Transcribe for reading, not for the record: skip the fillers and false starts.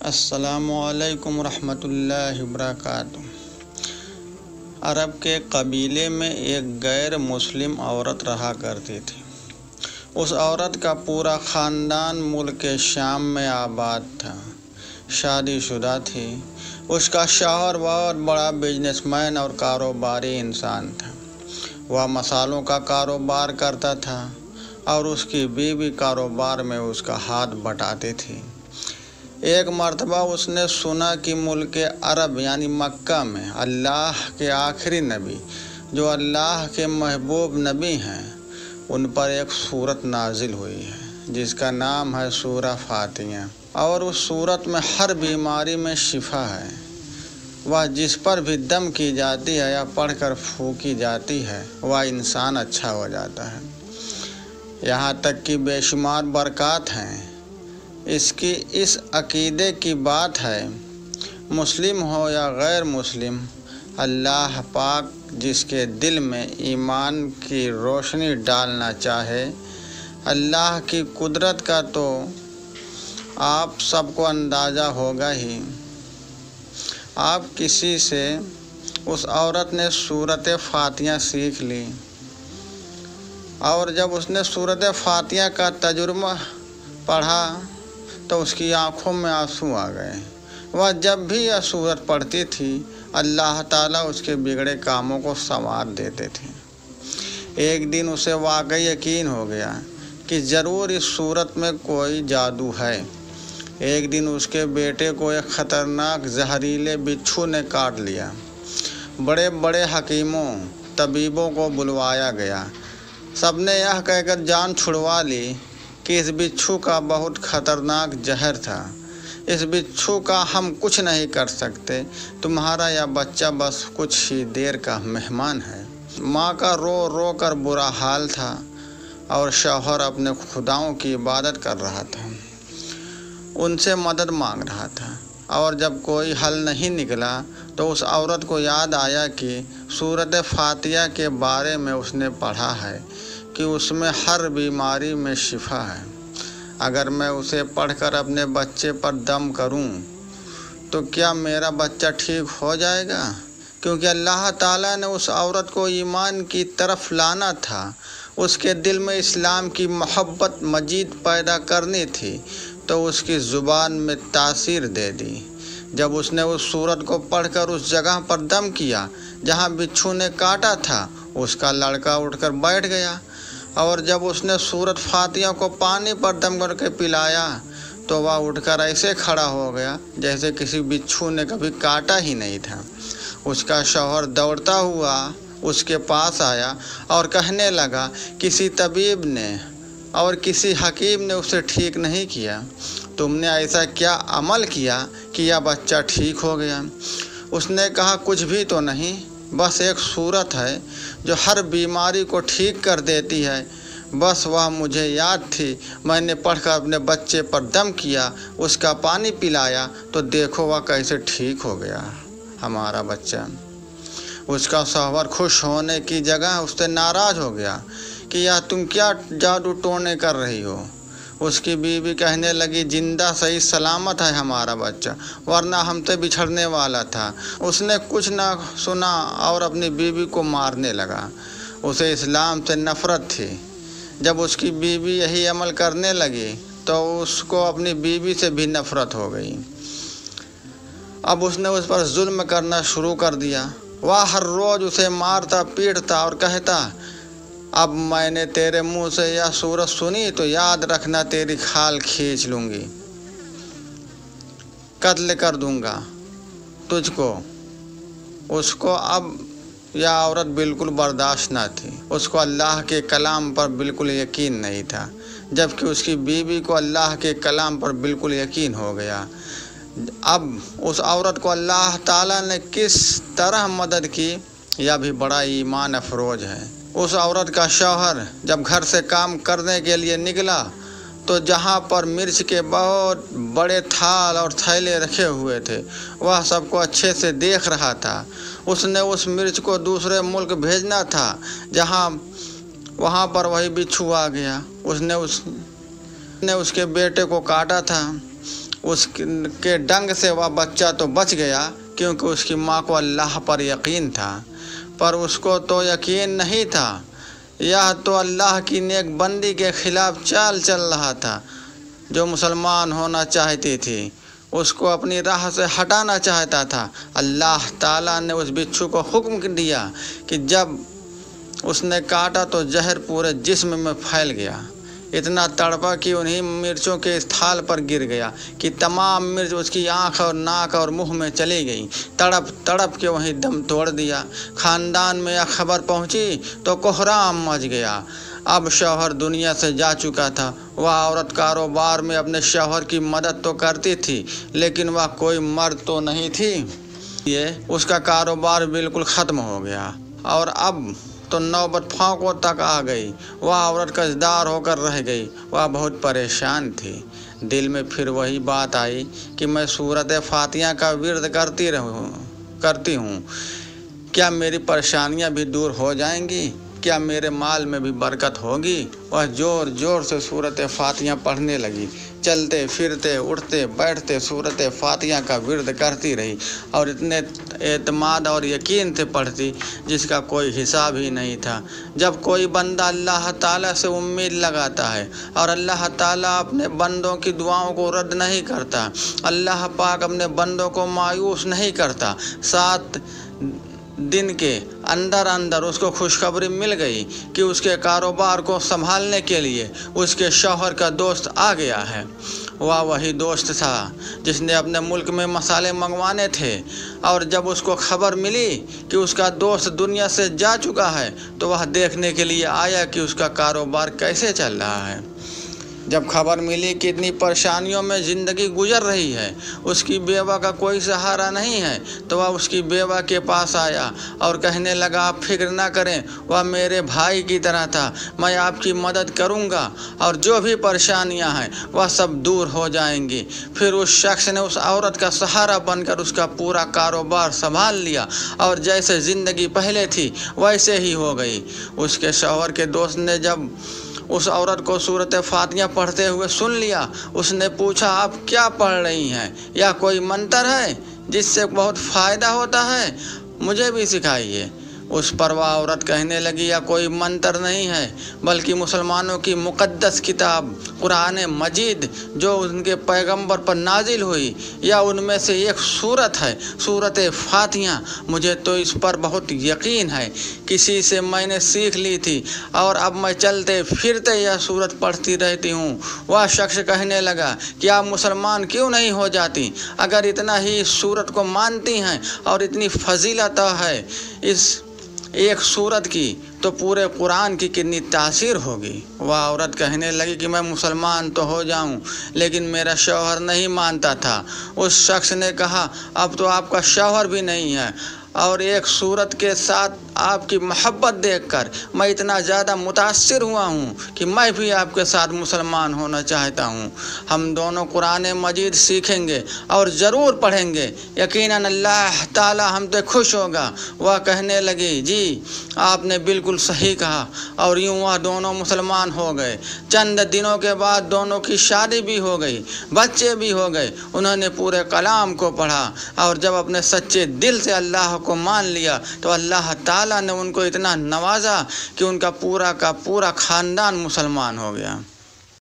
السلام علیکم ورحمۃ اللہ وبرکاتہ۔ عرب کے قبیلے میں ایک غیر مسلم عورت رہا کرتی تھی۔ اس عورت کا پورا خاندان ملک شام میں آباد تھا، شادی شدہ تھی۔ اس کا شوہر بہت بڑا بزنس مین اور کاروباری انسان تھا۔ وہ مسالوں کا کاروبار کرتا تھا اور اس کی بیوی کاروبار میں اس کا ہاتھ بٹاتی تھی۔ ایک مرتبہ اس نے سنا کہ ملک عرب یعنی مکہ میں اللہ کے آخری نبی جو اللہ کے محبوب نبی ہیں، ان پر ایک سورت نازل ہوئی ہے جس کا نام ہے سورہ فاتحہ، اور اس سورت میں ہر بیماری میں شفا ہے۔ وہ جس پر بھی دم کی جاتی ہے یا پڑھ کر پھونکی جاتی ہے وہ انسان اچھا ہو جاتا ہے۔ یہاں تک کہ بے شمار برکات ہیں۔ اس عقیدے کی بات ہے، مسلم ہو یا غیر مسلم، اللہ پاک جس کے دل میں ایمان کی روشنی ڈالنا چاہے، اللہ کی قدرت کا تو آپ سب کو اندازہ ہوگا ہی۔ آپ کسی سے اس عورت نے سورۃ فاتحہ سیکھ لی، اور جب اس نے سورۃ فاتحہ کا ترجمہ پڑھا تو اس کی آنکھوں میں آنسو آ گئے۔ وہ جب بھی یہ سورت پڑھتی تھی اللہ تعالیٰ اس کے بگڑے کاموں کو سنوار دیتے تھے۔ ایک دن اسے واقعی یقین ہو گیا کہ ضرور اس سورت میں کوئی جادو ہے۔ ایک دن اس کے بیٹے کو ایک خطرناک زہریلے بچھو نے کاٹ لیا۔ بڑے بڑے حکیموں، طبیبوں کو بلوایا گیا۔ سب نے یہ کہہ کر جان چھڑوا لی کہ اس بچھو کا بہت خطرناک زہر تھا، اس بچھو کا ہم کچھ نہیں کر سکتے، تمہارا یہ بچہ بس کچھ ہی دیر کا مہمان ہے۔ ماں کا رو رو کر برا حال تھا اور شوہر اپنے خداؤں کی عبادت کر رہا تھا، ان سے مدد مانگ رہا تھا، اور جب کوئی حل نہیں نکلا تو اس عورت کو یاد آیا کہ سورۃ فاتحہ کے بارے میں اس نے پڑھا ہے کہ اس میں ہر بیماری میں شفا ہے۔ اگر میں اسے پڑھ کر اپنے بچے پر دم کروں تو کیا میرا بچہ ٹھیک ہو جائے گا؟ کیونکہ اللہ تعالیٰ نے اس عورت کو ایمان کی طرف لانا تھا، اس کے دل میں اسلام کی محبت مزید پیدا کرنی تھی، تو اس کی زبان میں تاثیر دے دی۔ جب اس نے اس سورت کو پڑھ کر اس جگہ پر دم کیا جہاں بچھو نے کاٹا تھا، اس کا لڑکا اٹھ کر بیٹھ گیا، اور جب اس نے سورۃ فاتحہ کو پانی پر دم کر کے پلایا تو وہ اٹھ کر ایسے کھڑا ہو گیا جیسے کسی بچھو نے کبھی کاٹا ہی نہیں تھا۔ اس کا شوہر دوڑتا ہوا اس کے پاس آیا اور کہنے لگا، کسی طبیب نے اور کسی حکیم نے اسے ٹھیک نہیں کیا، تم نے ایسا کیا عمل کیا کہ یہ بچہ ٹھیک ہو گیا؟ اس نے کہا، کچھ بھی تو نہیں، بس ایک سورت ہے جو ہر بیماری کو ٹھیک کر دیتی ہے، بس وہ مجھے یاد تھی، میں نے پڑھ کر اپنے بچے پر دم کیا، اس کا پانی پلایا تو دیکھو وہ کیسے ٹھیک ہو گیا ہمارا بچہ۔ اس کا شوہر خوش ہونے کی جگہ اس سے ناراض ہو گیا کہ یہ تم کیا جادو ٹونے کر رہی ہو؟ اس کی بیوی کہنے لگی، زندہ صحیح سلامت ہے ہمارا بچہ، ورنہ ہم سے بچھڑنے والا تھا۔ اس نے کچھ نہ سنا اور اپنی بیوی کو مارنے لگا۔ اسے اسلام سے نفرت تھی۔ جب اس کی بیوی یہی عمل کرنے لگی تو اس کو اپنی بیوی سے بھی نفرت ہو گئی۔ اب اس نے اس پر ظلم کرنا شروع کر دیا۔ وہ ہر روز اسے مارتا پیٹتا اور کہتا، اب میں نے تیرے منہ سے یہ سورت سنی تو یاد رکھنا تیری کھال کھینچ لوں گی، قتل کر دوں گا تجھ کو۔ اس کو اب یہ عورت بالکل برداشت نہ تھی، اس کو اللہ کے کلام پر بالکل یقین نہیں تھا، جبکہ اس کی بیوی کو اللہ کے کلام پر بالکل یقین ہو گیا۔ اب اس عورت کو اللہ تعالیٰ نے کس طرح مدد کی، یہ بھی بڑا ایمان افروز ہے۔ اس عورت کا شوہر جب گھر سے کام کرنے کے لیے نکلا تو جہاں پر مرچ کے بہت بڑے تھال اور تھیلے رکھے ہوئے تھے وہ سب کو اچھے سے دیکھ رہا تھا۔ اس نے اس مرچ کو دوسرے ملک بھیجنا تھا وہاں پر وہی بچھو آ گیا۔ اس نے اس کے بیٹے کو کاٹا تھا اس کے ڈنگ سے وہ بچہ تو بچ گیا کیونکہ اس کی ماں کو اللہ پر یقین تھا، پر اس کو تو یقین نہیں تھا، یہ تو اللہ کی نیک بندی کے خلاف چال چل رہا تھا۔ جو مسلمان ہونا چاہتی تھی اس کو اپنی راہ سے ہٹانا چاہتا تھا۔ اللہ تعالیٰ نے اس بچھو کو حکم دیا کہ جب اس نے کاٹا تو زہر پورے جسم میں پھیل گیا، اتنا تڑپا کہ انہی مرچوں کے اس تھال پر گر گیا کہ تمام مرچ اس کی آنکھ اور ناک اور منہ میں چلی گئی۔ تڑپ تڑپ کے وہیں دم توڑ دیا۔ خاندان میں یہ خبر پہنچی تو کوہرام مچ گیا۔ اب شوہر دنیا سے جا چکا تھا۔ وہ عورت کاروبار میں اپنے شوہر کی مدد تو کرتی تھی لیکن وہ کوئی مرد تو نہیں تھی، یہ اس کا کاروبار بالکل ختم ہو گیا اور اب تو نوبت پھانکوں تک آ گئی۔ وہ عورت قرضدار ہو کر رہ گئی۔ وہ بہت پریشان تھی۔ دل میں پھر وہی بات آئی کہ میں سورۃ فاتحہ کا ورد کرتی ہوں، کیا میری پریشانیاں بھی دور ہو جائیں گی؟ کیا میرے مال میں بھی برکت ہوگی؟ وہ زور زور سے سورۃ فاتحہ پڑھنے لگی۔ چلتے پھرتے اٹھتے بیٹھتے سورۃ فاتحہ کا ورد کرتی رہی اور اتنے اعتماد اور یقین سے پڑھتی جس کا کوئی حساب ہی نہیں تھا۔ جب کوئی بندہ اللہ تعالیٰ سے امید لگاتا ہے اور اللہ تعالیٰ اپنے بندوں کی دعاؤں کو رد نہیں کرتا، اللہ پاک اپنے بندوں کو مایوس نہیں کرتا۔ 7 دن کے اندر اس کو خوشخبری مل گئی کہ اس کے کاروبار کو سنبھالنے کے لیے اس کے شوہر کا دوست آ گیا ہے۔ وہ وہی دوست تھا جس نے اپنے ملک میں مسالے منگوانے تھے، اور جب اس کو خبر ملی کہ اس کا دوست دنیا سے جا چکا ہے تو وہ دیکھنے کے لیے آیا کہ اس کا کاروبار کیسے چل رہا ہے۔ جب خبر ملی کہ اتنی پریشانیوں میں زندگی گزر رہی ہے، اس کی بیوہ کا کوئی سہارا نہیں ہے، تو وہ اس کی بیوہ کے پاس آیا اور کہنے لگا آپ فکر نہ کریں، وہ میرے بھائی کی طرح تھا، میں آپ کی مدد کروں گا اور جو بھی پریشانیاں ہیں وہ سب دور ہو جائیں گی۔ پھر اس شخص نے اس عورت کا سہارا بن کر اس کا پورا کاروبار سنبھال لیا اور جیسے زندگی پہلے تھی ویسے ہی ہو گئی۔ اس کے شوہر کے دوست نے جب اس عورت کو سورۃ فاتحہ پڑھتے ہوئے سن لیا، اس نے پوچھا آپ کیا پڑھ رہی ہیں؟ یا کوئی منتر ہے جس سے بہت فائدہ ہوتا ہے؟ مجھے بھی سکھائیے۔ اس پر وہ عورت کہنے لگی یا کوئی منتر نہیں ہے بلکہ مسلمانوں کی مقدس کتاب قرآن مجید جو ان کے پیغمبر پر نازل ہوئی، یا ان میں سے ایک سورت ہے سورۃ فاتحہ۔ مجھے تو اس پر بہت یقین ہے، کسی سے میں نے سیکھ لی تھی اور اب میں چلتے پھرتے یہ سورت پڑھتی رہتی ہوں۔ وہ شخص کہنے لگا کہ آپ مسلمان کیوں نہیں ہو جاتی؟ اگر اتنا ہی اس سورت کو مانتی ہیں اور اتنی فضیلت ہے اس ایک سورت کی تو پورے قرآن کی کتنی تاثیر ہوگی۔ وہ عورت کہنے لگی کہ میں مسلمان تو ہو جاؤں لیکن میرا شوہر نہیں مانتا تھا۔ اس شخص نے کہا اب تو آپ کا شوہر بھی نہیں ہے اور ایک سورت کے ساتھ آپ کی محبت دیکھ کر میں اتنا زیادہ متاثر ہوا ہوں کہ میں بھی آپ کے ساتھ مسلمان ہونا چاہتا ہوں۔ ہم دونوں قرآن مجید سیکھیں گے اور ضرور پڑھیں گے، یقیناً اللہ تعالی ہم سے خوش ہوگا۔ وہ کہنے لگی جی آپ نے بالکل صحیح کہا، اور یوں وہ دونوں مسلمان ہو گئے۔ چند دنوں کے بعد دونوں کی شادی بھی ہو گئی، بچے بھی ہو گئے۔ انہوں نے پورے کلام کو پڑھا اور جب اپنے سچے دل سے اللہ کو مان لیا تو اللہ تعالیٰ نے ان کو اتنا نوازا کہ ان کا پورا خاندان مسلمان ہو گیا۔